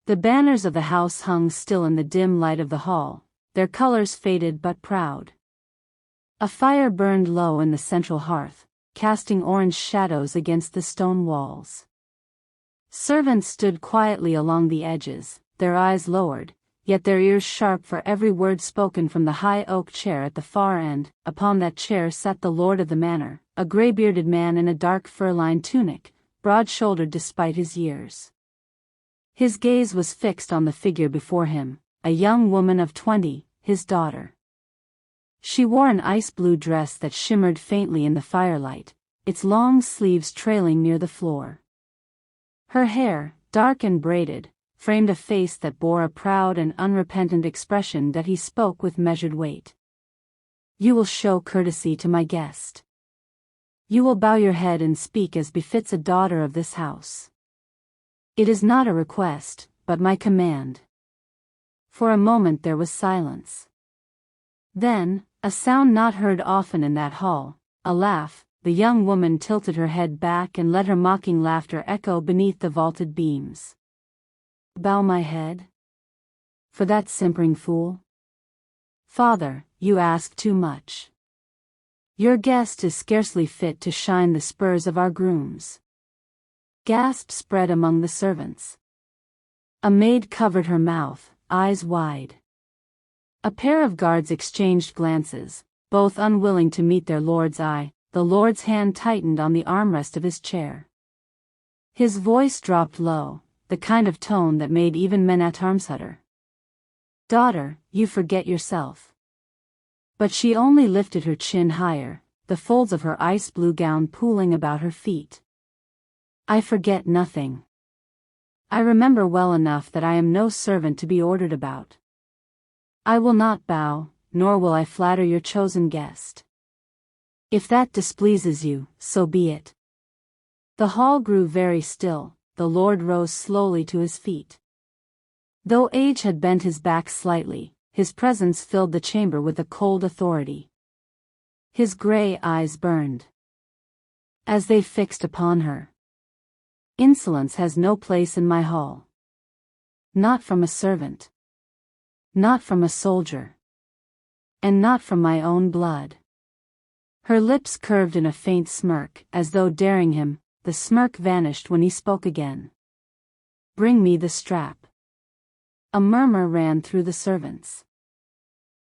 The banners of the house hung still in the dim light of the hall, their colors faded but proud. A fire burned low in the central hearth, casting orange shadows against the stone walls. Servants stood quietly along the edges, their eyes lowered, yet their ears sharp for every word spoken from the high oak chair at the far end. Upon that chair sat the lord of the manor, a gray-bearded man in a dark fur-lined tunic, broad-shouldered despite his years. His gaze was fixed on the figure before him, a young woman of 20, his daughter. She wore an ice-blue dress that shimmered faintly in the firelight, its long sleeves trailing near the floor. Her hair, dark and braided, framed a face that bore a proud and unrepentant expression that he spoke with measured weight. "You will show courtesy to my guest. You will bow your head and speak as befits a daughter of this house. It is not a request, but my command." For a moment there was silence. Then, a sound not heard often in that hall, a laugh. The young woman tilted her head back and let her mocking laughter echo beneath the vaulted beams. "Bow my head? For that simpering fool? Father, you ask too much. Your guest is scarcely fit to shine the spurs of our grooms." Gasps spread among the servants. A maid covered her mouth, eyes wide. A pair of guards exchanged glances, both unwilling to meet their lord's eye. The lord's hand tightened on the armrest of his chair. His voice dropped low, the kind of tone that made even men-at-arms shudder. "Daughter, you forget yourself." But she only lifted her chin higher, the folds of her ice-blue gown pooling about her feet. "I forget nothing. I remember well enough that I am no servant to be ordered about. I will not bow, nor will I flatter your chosen guest. If that displeases you, so be it." The hall grew very still. The lord rose slowly to his feet. Though age had bent his back slightly, his presence filled the chamber with a cold authority. His gray eyes burned as they fixed upon her. "Insolence has no place in my hall. Not from a servant. Not from a soldier. And not from my own blood." Her lips curved in a faint smirk, as though daring him. The smirk vanished when he spoke again. "Bring me the strap." A murmur ran through the servants.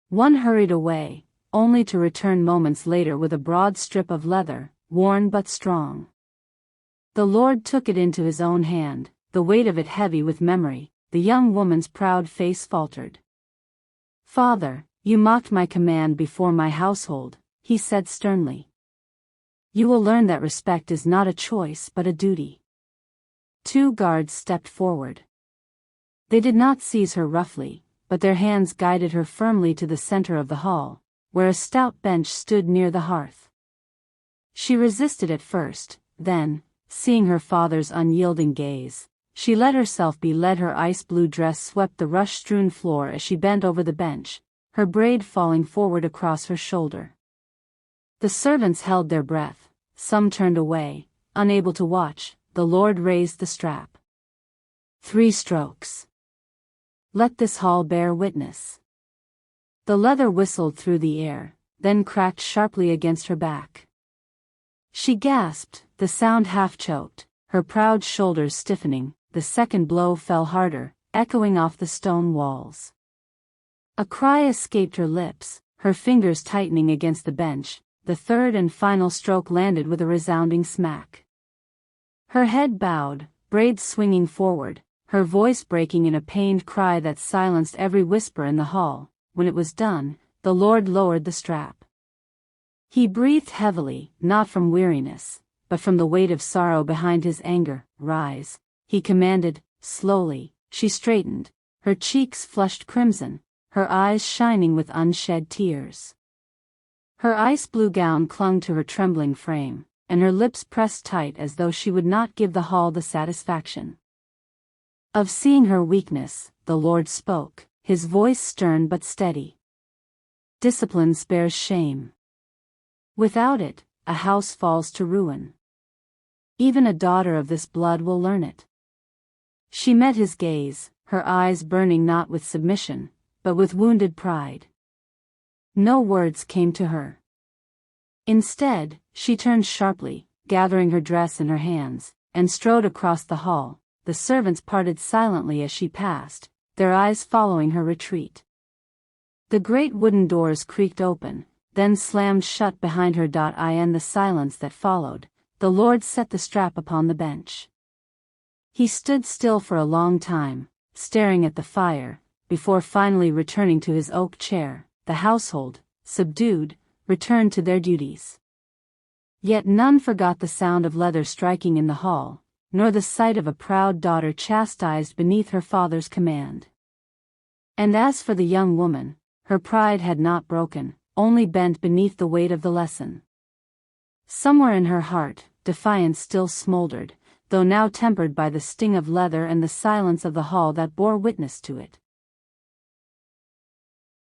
One hurried away, only to return moments later with a broad strip of leather, worn but strong. The lord took it into his own hand, the weight of it heavy with memory. The young woman's proud face faltered. "Father, you mocked my command before my household," he said sternly. "You will learn that respect is not a choice but a duty." Two guards stepped forward. They did not seize her roughly, but their hands guided her firmly to the center of the hall, where a stout bench stood near the hearth. She resisted at first, then, seeing her father's unyielding gaze, she let herself be led. Her ice-blue dress swept the rush-strewn floor as she bent over the bench, her braid falling forward across her shoulder. The servants held their breath, some turned away, unable to watch. The lord raised the strap. 3 strokes. Let this hall bear witness. The leather whistled through the air, then cracked sharply against her back. She gasped, the sound half-choked, her proud shoulders stiffening. The second blow fell harder, echoing off the stone walls. A cry escaped her lips, her fingers tightening against the bench. The third and final stroke landed with a resounding smack. Her head bowed, braids swinging forward, her voice breaking in a pained cry that silenced every whisper in the hall. When it was done, the lord lowered the strap. He breathed heavily, not from weariness, but from the weight of sorrow behind his anger. "Rise," he commanded, slowly. She straightened, her cheeks flushed crimson, her eyes shining with unshed tears. Her ice-blue gown clung to her trembling frame, and her lips pressed tight as though she would not give the hall the satisfaction of seeing her weakness. The lord spoke, his voice stern but steady. "Discipline spares shame. Without it, a house falls to ruin. Even a daughter of this blood will learn it." She met his gaze, her eyes burning not with submission, but with wounded pride. No words came to her. Instead, she turned sharply, gathering her dress in her hands, and strode across the hall. The servants parted silently as she passed, their eyes following her retreat. The great wooden doors creaked open, then slammed shut behind her. In the silence that followed, the Lord set the strap upon the bench. He stood still for a long time, staring at the fire, before finally returning to his oak chair. The household, subdued, returned to their duties. Yet none forgot the sound of leather striking in the hall, nor the sight of a proud daughter chastised beneath her father's command. And as for the young woman, her pride had not broken, only bent beneath the weight of the lesson. Somewhere in her heart, defiance still smoldered, though now tempered by the sting of leather and the silence of the hall that bore witness to it.